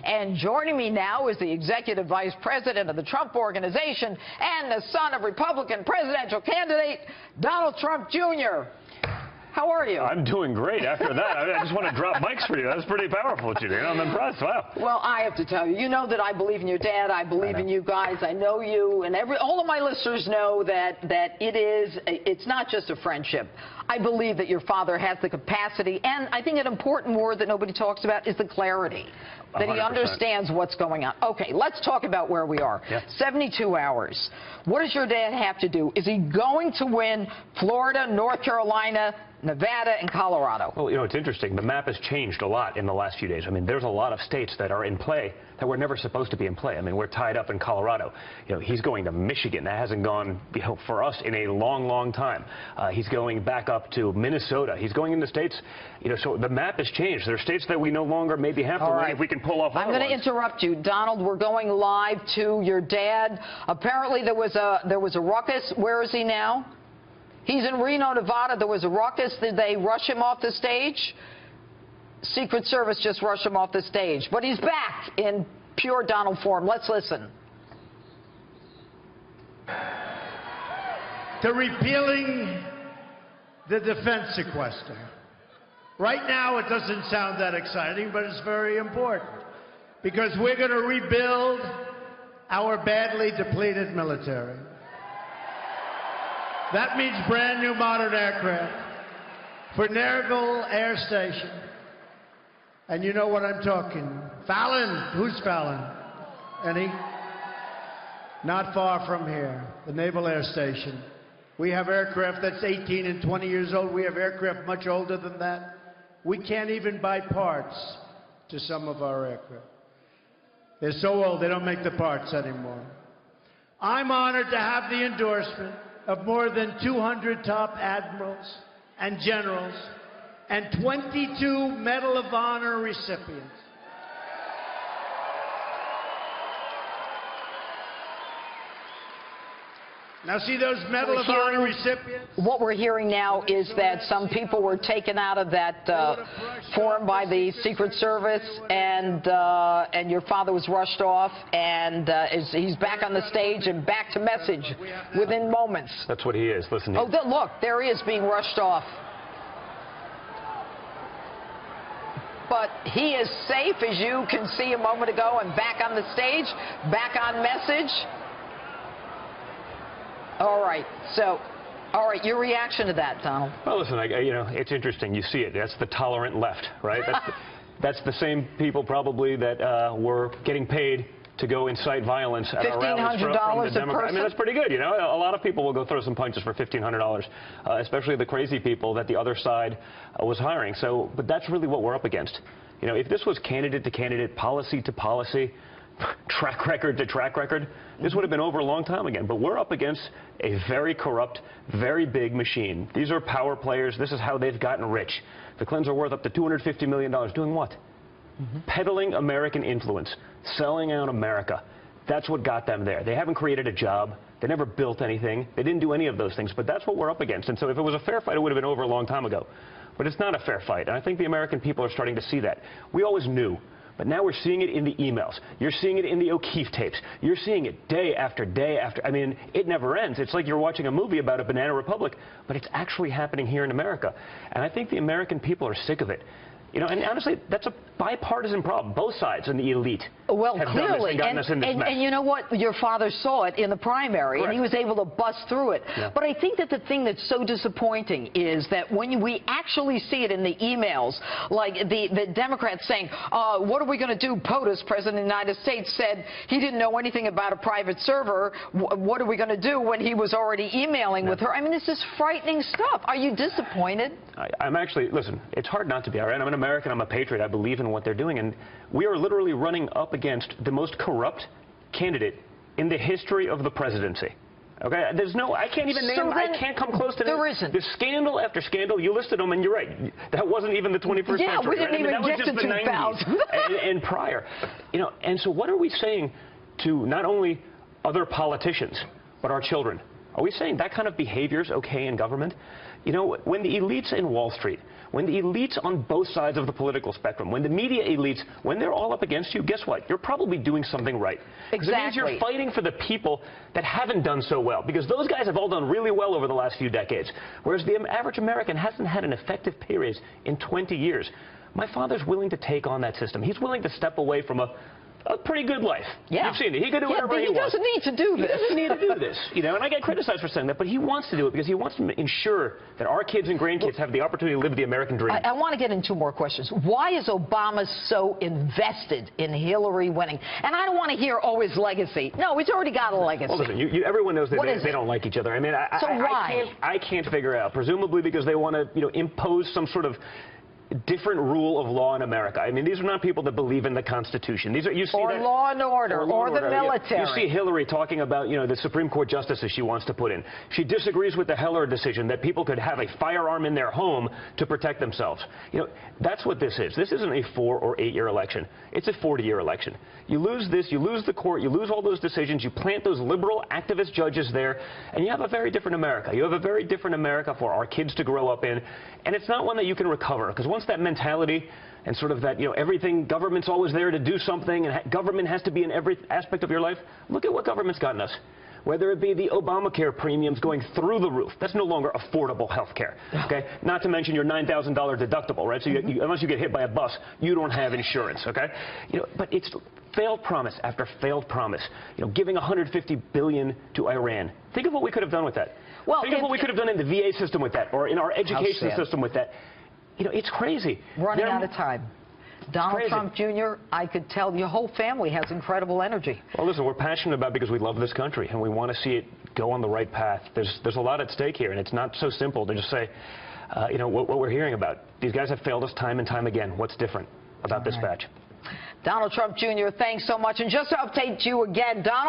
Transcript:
And joining me now is the Executive Vice President of the Trump Organization and the son of Republican presidential candidate Donald Trump Jr. How are you? I'm doing great after that. I just want to drop mics for you. That's pretty powerful, Jeanine. I'm impressed. Wow. Well, I have to tell you, you know that I believe in your dad. I believe in you guys. I know you, and all of my listeners know that it's not just a friendship. I believe that your father has the capacity, and I think an important word that nobody talks about is the clarity. That 100%. He understands what's going on. Okay, let's talk about where we are. Yeah. 72 hours. What does your dad have to do? Is he going to win Florida, North Carolina, Nevada, and Colorado? Well, you know, it's interesting. The map has changed a lot in the last few days. I mean, there's a lot of states that are in play that were never supposed to be in play. I mean, we're tied up in Colorado. You know, he's going to Michigan. That hasn't gone, you know, for us in a long, long time. He's going back up to Minnesota. He's going into states, you know, so the map has changed. There are states that we no longer maybe have to win if we can pull off other I'm going to interrupt you. Donald, we're going live to your dad. Apparently there was a ruckus. Where is he now? He's in Reno, Nevada. There was a ruckus. Did they rush him off the stage? Secret Service just rushed him off the stage. But he's back in pure Donald form. Let's listen. To repealing the defense sequester. Right now, it doesn't sound that exciting, but it's very important. Because we're going to rebuild our badly depleted military. That means brand new modern aircraft for Naval Air Station. And you know what I'm talking. Fallon. Who's Fallon? Any? Not far from here. The Naval Air Station. We have aircraft that's 18 and 20 years old. We have aircraft much older than that. We can't even buy parts to some of our aircraft. They're so old, they don't make the parts anymore. I'm honored to have the endorsement of more than 200 top admirals and generals and 22 Medal of Honor recipients. Now see those Medal of Honor recipients? What we're hearing now is that some people were taken out of that forum by the Secret Service, and your father was rushed off, and he's back on the stage and back to message within moments. That's what he is. Listen. Oh, look, there he is being rushed off. But he is safe, as you can see a moment ago, and back on the stage, back on message. All right. So, all right, your reaction to that, Donald? Well, listen, you know, it's interesting. You see it. That's the tolerant left, right? That's the same people probably that were getting paid to go incite violence at our rallies from the Democrats. I mean, that's pretty good, you know. A lot of people will go throw some punches for $1,500, especially the crazy people that the other side was hiring. So, but that's really what we're up against. You know, if this was candidate to candidate, policy to policy, track record to track record, this would have been over a long time again. But we're up against a very corrupt, very big machine. These are power players. This is how they've gotten rich. The Clintons are worth up to $250 million. Doing what? Peddling American influence, selling out America. That's what got them there. They haven't created a job. They never built anything. They didn't do any of those things. But that's what we're up against. And so if it was a fair fight, it would have been over a long time ago. But it's not a fair fight. And I think the American people are starting to see that. We always knew. But now we're seeing it in the emails. You're seeing it in the O'Keefe tapes. You're seeing it day after day after. I mean, it never ends. It's like you're watching a movie about a banana republic, but it's actually happening here in America. And I think the American people are sick of it. You know, and honestly, that's a bipartisan problem. Both sides and the elite have clearly gotten us in this mess. And you know what? Your father saw it in the primary, and he was able to bust through it. Yeah. But I think that the thing that's so disappointing is that when we actually see it in the emails, like the Democrats saying, what are we going to do? POTUS, President of the United States, said he didn't know anything about a private server. What are we going to do when he was already emailing with her? I mean, this is frightening stuff. Are you disappointed? I'm actually, listen, it's hard not to be, all right? I'm an American. I'm a patriot. I believe in what they're doing. And we are literally running up against the most corrupt candidate in the history of the presidency. Okay? There's no, I can't even name, I can't come close to there isn't. The scandal after scandal, you listed them, and you're right. That wasn't even the 21st century. Yeah, we didn't even that was get just to the 90s and prior. You know, and so what are we saying to not only other politicians, but our children? Are we saying that kind of behavior is okay in government? You know, when the elites in Wall Street, when the elites on both sides of the political spectrum, when the media elites, when they're all up against you, guess what? You're probably doing something right. Exactly. It means you're fighting for the people that haven't done so well, because those guys have all done really well over the last few decades, whereas the average American hasn't had an effective pay raise in 20 years. My father's willing to take on that system. He's willing to step away from a pretty good life. Yeah. You've seen it. He could do whatever he wants. He doesn't need to do this. He doesn't need to do this. You know, and I get criticized for saying that, but he wants to do it because he wants to ensure that our kids and grandkids have the opportunity to live the American dream. I want to get into more questions. Why is Obama so invested in Hillary winning? And I don't want to hear, oh, his legacy. No, he's already got a legacy. Well, listen, everyone knows that they don't like each other. I mean, I can't figure it out. Presumably because they want to, impose some sort of different rule of law in America. I mean, these are not people that believe in the Constitution. These are law and order, or the military. You see Hillary talking about, the Supreme Court justices she wants to put in. She disagrees with the Heller decision that people could have a firearm in their home to protect themselves. That's what this is. This isn't a 4 or 8 year election. It's a 40-year election. You lose this, you lose the court, you lose all those decisions, you plant those liberal activist judges there, and you have a very different America. You have a very different America for our kids to grow up in, and it's not one that you can recover, because once that mentality and sort of that, everything, government's always there to do something, and government has to be in every aspect of your life. Look at what government's gotten us. Whether it be the Obamacare premiums going through the roof. That's no longer affordable health care, okay? Not to mention your $9,000 deductible, right? So unless you get hit by a bus, you don't have insurance, okay? But it's failed promise after failed promise. Giving $150 billion to Iran. Think of what we could have done with that. Well, think of what we could have done in the VA system with that, or in our education system with that. It's crazy. Running out of time. Donald Trump Jr., I could tell your whole family has incredible energy. Well, listen, we're passionate about it because we love this country and we want to see it go on the right path. There's a lot at stake here, and it's not so simple to just say, what we're hearing about. These guys have failed us time and time again. What's different about this batch? Donald Trump Jr., thanks so much. And just to update you again, Donald